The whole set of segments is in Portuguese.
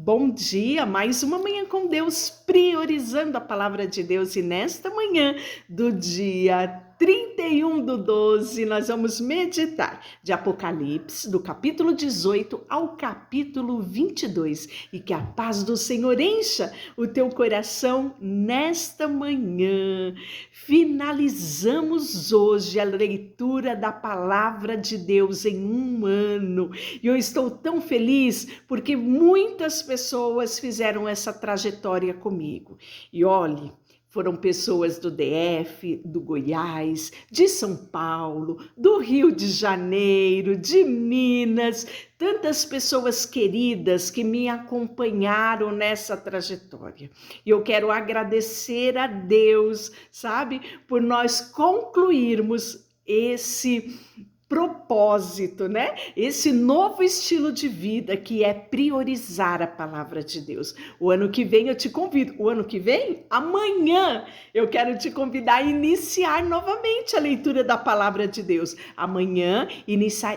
Bom dia, mais uma manhã com Deus, priorizando a palavra de Deus. E nesta manhã do dia 31/12, nós vamos meditar de Apocalipse, do capítulo 18 ao capítulo 22. E que a paz do Senhor encha o teu coração nesta manhã. Finalizamos hoje a leitura da palavra de Deus em um ano. E eu estou tão feliz porque muitas pessoas fizeram essa trajetória comigo. E olhe, foram pessoas do DF, do Goiás, de São Paulo, do Rio de Janeiro, de Minas, tantas pessoas queridas que me acompanharam nessa trajetória. E eu quero agradecer a Deus, sabe, por nós concluirmos esse propósito, né? Esse novo estilo de vida que é priorizar a palavra de Deus. O ano que vem eu te convido. O ano que vem? Amanhã eu quero te convidar a iniciar novamente a leitura da palavra de Deus. Amanhã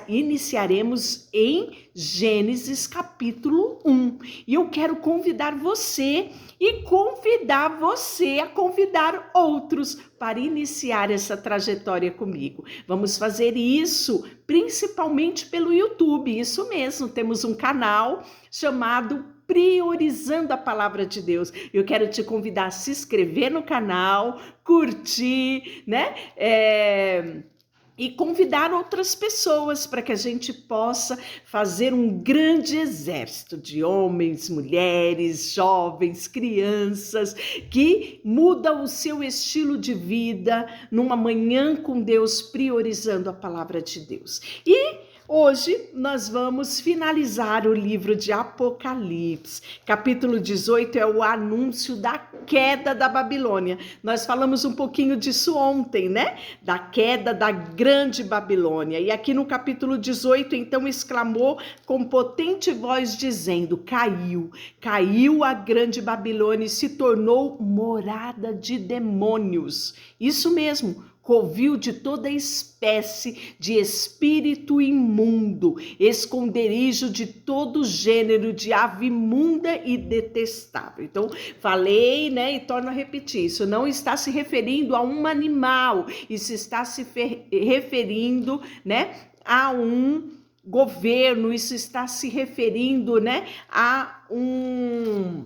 iniciaremos em Gênesis capítulo 1. E eu quero convidar você e convidar você a convidar outros para iniciar essa trajetória comigo. Vamos fazer isso principalmente pelo YouTube. Isso mesmo, temos um canal chamado Priorizando a Palavra de Deus. Eu quero te convidar a se inscrever no canal, curtir, né? E convidar outras pessoas para que a gente possa fazer um grande exército de homens, mulheres, jovens, crianças, que mudam o seu estilo de vida numa manhã com Deus, priorizando a palavra de Deus. E hoje nós vamos finalizar o livro de Apocalipse. Capítulo 18 é o anúncio da queda da Babilônia. Nós falamos um pouquinho disso ontem, né? Da queda da grande Babilônia. E aqui no capítulo 18, então, exclamou com potente voz dizendo: caiu a grande Babilônia e se tornou morada de demônios. Isso mesmo. Covil de toda espécie de espírito imundo, esconderijo de todo gênero de ave imunda e detestável. Então, falei, né, e torno a repetir, isso não está se referindo a um animal, isso está se referindo, né, a um governo, isso está se referindo, né, a um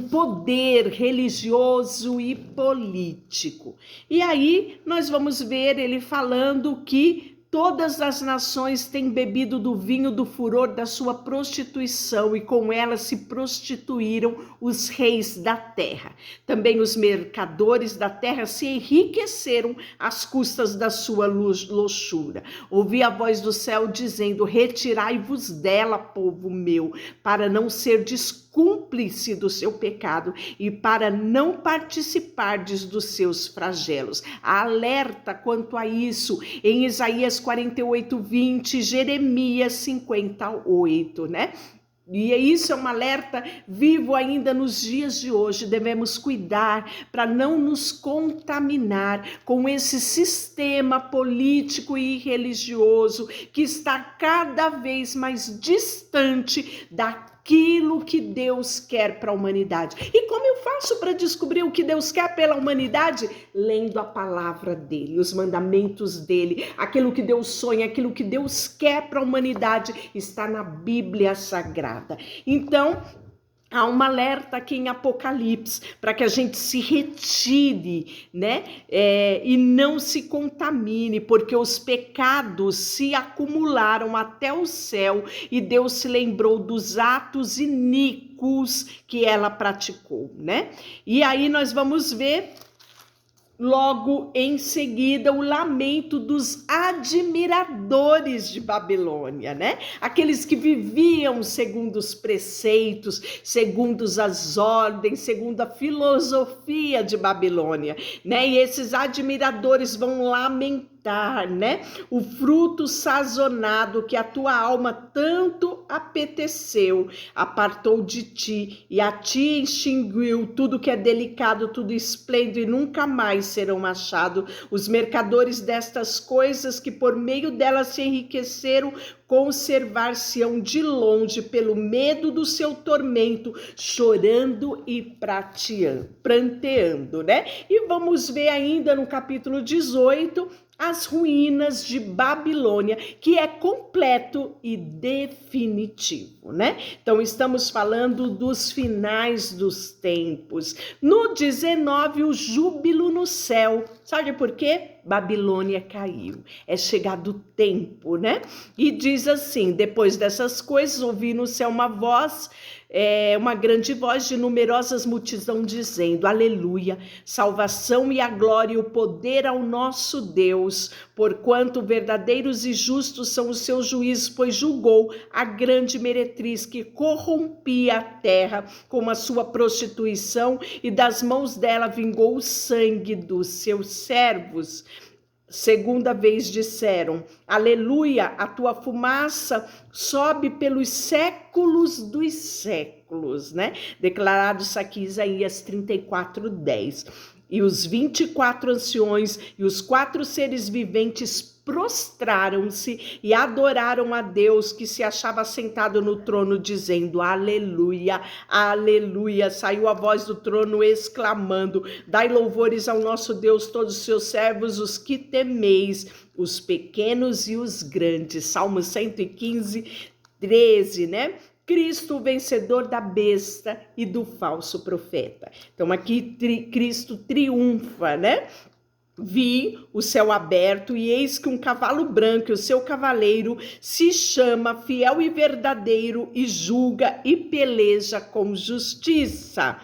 poder religioso e político. E aí nós vamos ver ele falando que todas as nações têm bebido do vinho do furor da sua prostituição e com ela se prostituíram os reis da terra. Também os mercadores da terra se enriqueceram às custas da sua luxúria. Ouvi a voz do céu dizendo: retirai-vos dela, povo meu, para não ser cúmplice do seu pecado e para não participardes dos seus flagelos. Alerta quanto a isso em Isaías 48:20, Jeremias 58, né? E isso é um alerta vivo ainda nos dias de hoje. Devemos cuidar para não nos contaminar com esse sistema político e religioso que está cada vez mais distante daquilo que Deus quer para a humanidade. E como eu faço para descobrir o que Deus quer pela humanidade? Lendo a palavra dele, os mandamentos dele, aquilo que Deus sonha, aquilo que Deus quer para a humanidade está na Bíblia Sagrada. Então, há um alerta aqui em Apocalipse para que a gente se retire, né? E não se contamine, porque os pecados se acumularam até o céu e Deus se lembrou dos atos iníquos que ela praticou, né? E aí nós vamos ver logo em seguida o lamento dos admiradores de Babilônia, né? Aqueles que viviam segundo os preceitos, segundo as ordens, segundo a filosofia de Babilônia, né? E esses admiradores vão lamentar aproveitar, né? O fruto sazonado que a tua alma tanto apeteceu, apartou de ti e a ti extinguiu tudo que é delicado, tudo esplêndido e nunca mais serão achados. Os mercadores destas coisas que por meio delas se enriqueceram, conservar-se-ão de longe pelo medo do seu tormento, chorando e pranteando, né? E vamos ver ainda no capítulo 18 as ruínas de Babilônia, que é completo e definitivo, né? Então estamos falando dos finais dos tempos. No 19, o júbilo no céu. Sabe por quê? Babilônia caiu. É chegado o tempo, né? E diz assim: depois dessas coisas, ouvi no céu uma voz, uma grande voz de numerosas multidão dizendo: aleluia, salvação e a glória e o poder ao nosso Deus, porquanto verdadeiros e justos são os seus juízos, pois julgou a grande meretriz que corrompia a terra com a sua prostituição, e das mãos dela vingou o sangue dos seus servos. Segunda vez disseram: aleluia, a tua fumaça sobe pelos séculos dos séculos, né? Declarado isso aqui, Isaías 34:10. E os 24 anciões e os 4 seres viventes prostraram-se e adoraram a Deus que se achava sentado no trono, dizendo: aleluia, aleluia. Saiu a voz do trono exclamando: dai louvores ao nosso Deus, todos os seus servos, os que temeis, os pequenos e os grandes. Salmo 115, 13, né? Cristo, o vencedor da besta e do falso profeta. Então aqui Cristo triunfa, né? Vi o céu aberto e eis que um cavalo branco, e o seu cavaleiro se chama Fiel e Verdadeiro, e julga e peleja com justiça.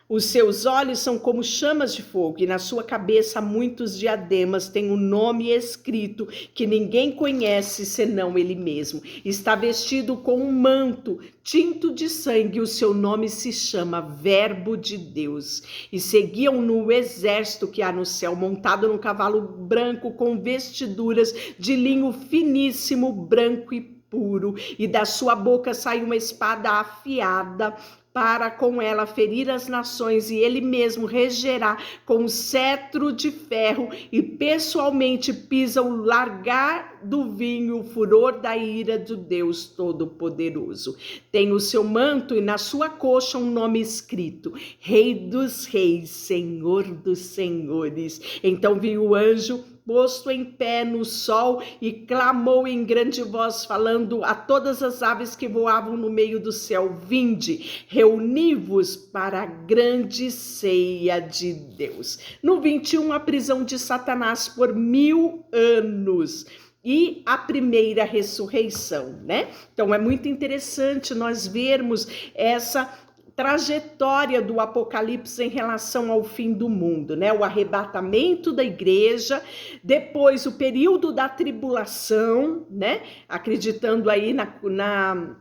Os seus olhos são como chamas de fogo, e na sua cabeça muitos diademas, tem um nome escrito que ninguém conhece senão ele mesmo. Está vestido com um manto tinto de sangue, o seu nome se chama Verbo de Deus. E seguiam-no o exército que há no céu, montado num cavalo branco, com vestiduras de linho finíssimo, branco e puro, e da sua boca sai uma espada afiada, para com ela ferir as nações, e ele mesmo regerá com um cetro de ferro, e pessoalmente pisa o largar do vinho, o furor da ira do Deus Todo-Poderoso. Tem o seu manto e na sua coxa um nome escrito: Rei dos Reis, Senhor dos Senhores. Então viu o anjo posto em pé no sol e clamou em grande voz, falando a todas as aves que voavam no meio do céu: vinde, reuni-vos para a grande ceia de Deus. No 21, a prisão de Satanás por 1000 anos. E a primeira ressurreição, né? Então é muito interessante nós vermos essa trajetória do Apocalipse em relação ao fim do mundo, né? O arrebatamento da igreja, depois o período da tribulação, né? Acreditando aí na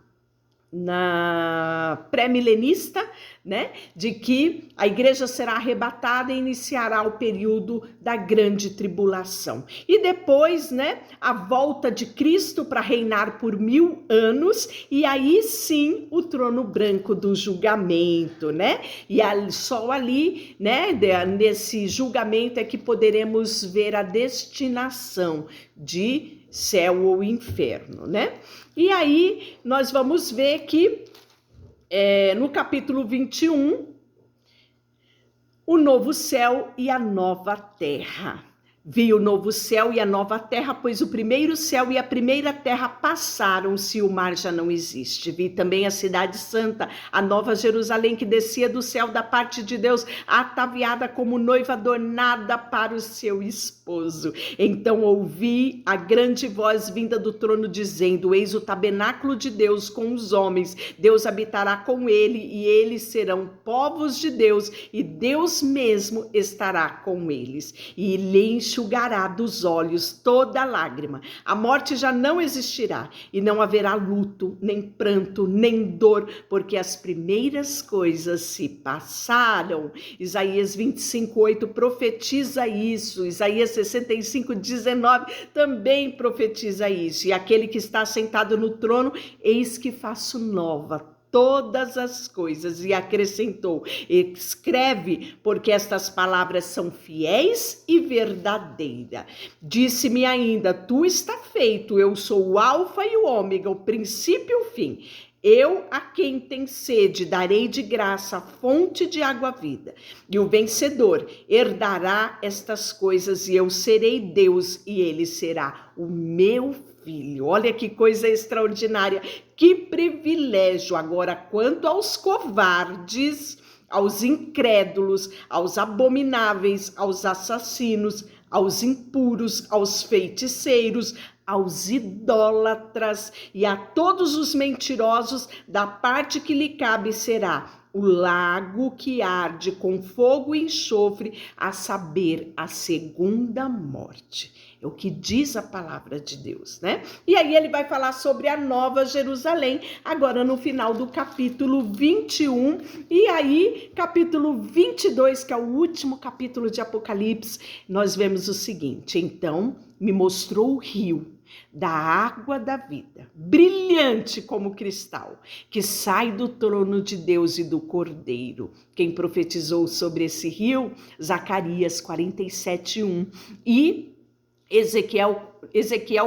pré-milenista, né, de que a igreja será arrebatada e iniciará o período da grande tribulação. E depois, né, a volta de Cristo para reinar por 1000 anos, e aí sim o trono branco do julgamento, né? E só ali, né, nesse julgamento é que poderemos ver a destinação de céu ou inferno, né? E aí nós vamos ver que no capítulo 21, o novo céu e a nova terra. Vi o novo céu e a nova terra, pois o primeiro céu e a primeira terra passaram-se e o mar já não existe. Vi também a cidade santa, a nova Jerusalém, que descia do céu da parte de Deus, ataviada como noiva adornada para o seu esposo. Então ouvi a grande voz vinda do trono dizendo: eis o tabernáculo de Deus com os homens, Deus habitará com ele e eles serão povos de Deus e Deus mesmo estará com eles. E lhe enxugará dos olhos toda lágrima. A morte já não existirá e não haverá luto, nem pranto, nem dor, porque as primeiras coisas se passaram. Isaías 25:8 profetiza isso. Isaías 65:19 também profetiza isso. E aquele que está sentado no trono, eis que faço nova todas as coisas, e acrescentou: escreve, porque estas palavras são fiéis e verdadeiras. Disse-me ainda: tu está feito, eu sou o alfa e o ômega, o princípio e o fim. Eu, a quem tem sede, darei de graça a fonte de água viva. E o vencedor herdará estas coisas, e eu serei Deus, e ele será o meu filho. Olha que coisa extraordinária, que privilégio. Agora, quanto aos covardes, aos incrédulos, aos abomináveis, aos assassinos, aos impuros, aos feiticeiros, aos idólatras e a todos os mentirosos, da parte que lhe cabe será o lago que arde com fogo e enxofre, a saber, a segunda morte. É o que diz a palavra de Deus, né? E aí ele vai falar sobre a Nova Jerusalém, agora no final do capítulo 21, e aí capítulo 22, que é o último capítulo de Apocalipse, nós vemos o seguinte: então me mostrou o rio da água da vida, brilhante como cristal, que sai do trono de Deus e do Cordeiro. Quem profetizou sobre esse rio? Zacarias 47:1 e Ezequiel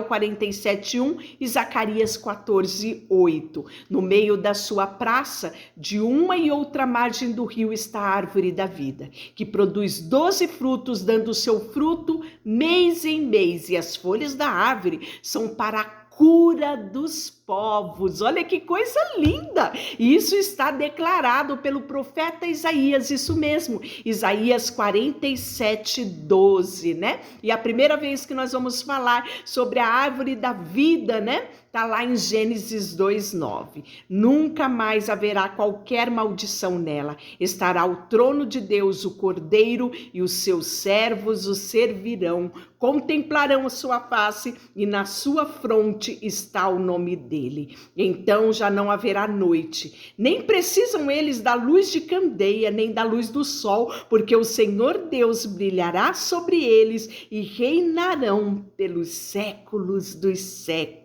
47:1 e Zacarias 14:8. No meio da sua praça, de uma e outra margem do rio, está a árvore da vida, que produz 12 frutos, dando seu fruto mês em mês, e as folhas da árvore são para a cura dos povos. Olha que coisa linda! E isso está declarado pelo profeta Isaías, isso mesmo, Isaías 47:12, né? E a primeira vez que nós vamos falar sobre a árvore da vida, né? Está lá em Gênesis 2:9. Nunca mais haverá qualquer maldição nela. Estará o trono de Deus, o Cordeiro, e os seus servos o servirão. Contemplarão a sua face, e na sua fronte está o nome dele. Então já não haverá noite. Nem precisam eles da luz de candeia, nem da luz do sol, porque o Senhor Deus brilhará sobre eles e reinarão pelos séculos dos séculos.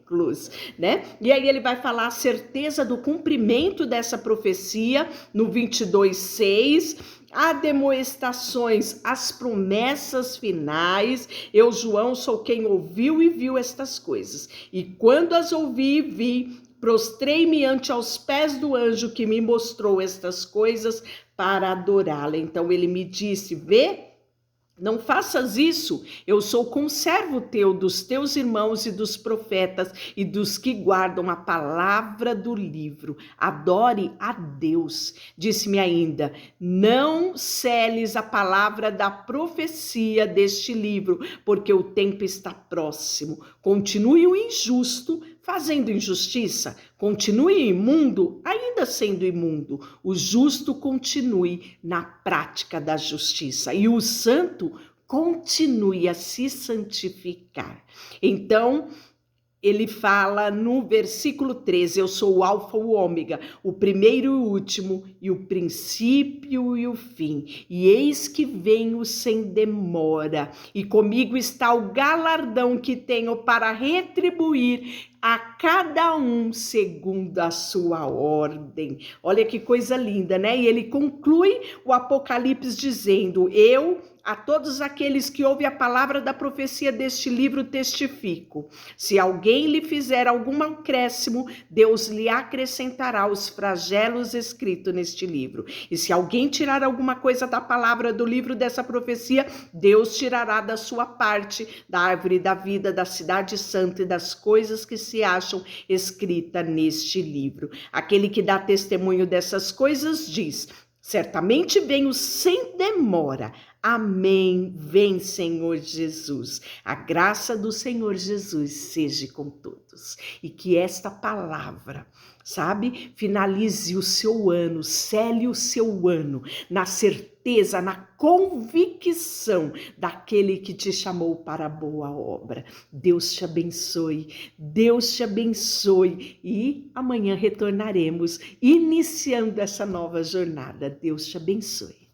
Né? E aí ele vai falar a certeza do cumprimento dessa profecia no 22:6, admoestações, as promessas finais. Eu, João, sou quem ouviu e viu estas coisas, e quando as ouvi e vi, prostrei-me ante aos pés do anjo que me mostrou estas coisas para adorá-la. Então ele me disse: vê, não faças isso, eu sou conservo teu, dos teus irmãos e dos profetas e dos que guardam a palavra do livro. Adore a Deus. Disse-me ainda: não seles a palavra da profecia deste livro, porque o tempo está próximo. Continue o injusto fazendo injustiça, continue imundo, ainda sendo imundo. O justo continue na prática da justiça, e o santo continue a se santificar. Então, ele fala no versículo 13: eu sou o alfa e o ômega, o primeiro e o último, e o princípio e o fim. E eis que venho sem demora, e comigo está o galardão que tenho para retribuir a cada um segundo a sua ordem. Olha que coisa linda, né? E ele conclui o Apocalipse dizendo: eu, a todos aqueles que ouvem a palavra da profecia deste livro, testifico. Se alguém lhe fizer algum acréscimo, Deus lhe acrescentará os flagelos escritos neste livro. E se alguém tirar alguma coisa da palavra do livro dessa profecia, Deus tirará da sua parte, da árvore da vida, da cidade santa e das coisas que se acham escritas neste livro. Aquele que dá testemunho dessas coisas diz: certamente venho sem demora. Amém. Vem, Senhor Jesus. A graça do Senhor Jesus seja com todos. E que esta palavra sabe? Finalize o seu ano, cele o seu ano na certeza, na convicção daquele que te chamou para a boa obra. Deus te abençoe, Deus te abençoe e amanhã retornaremos iniciando essa nova jornada. Deus te abençoe.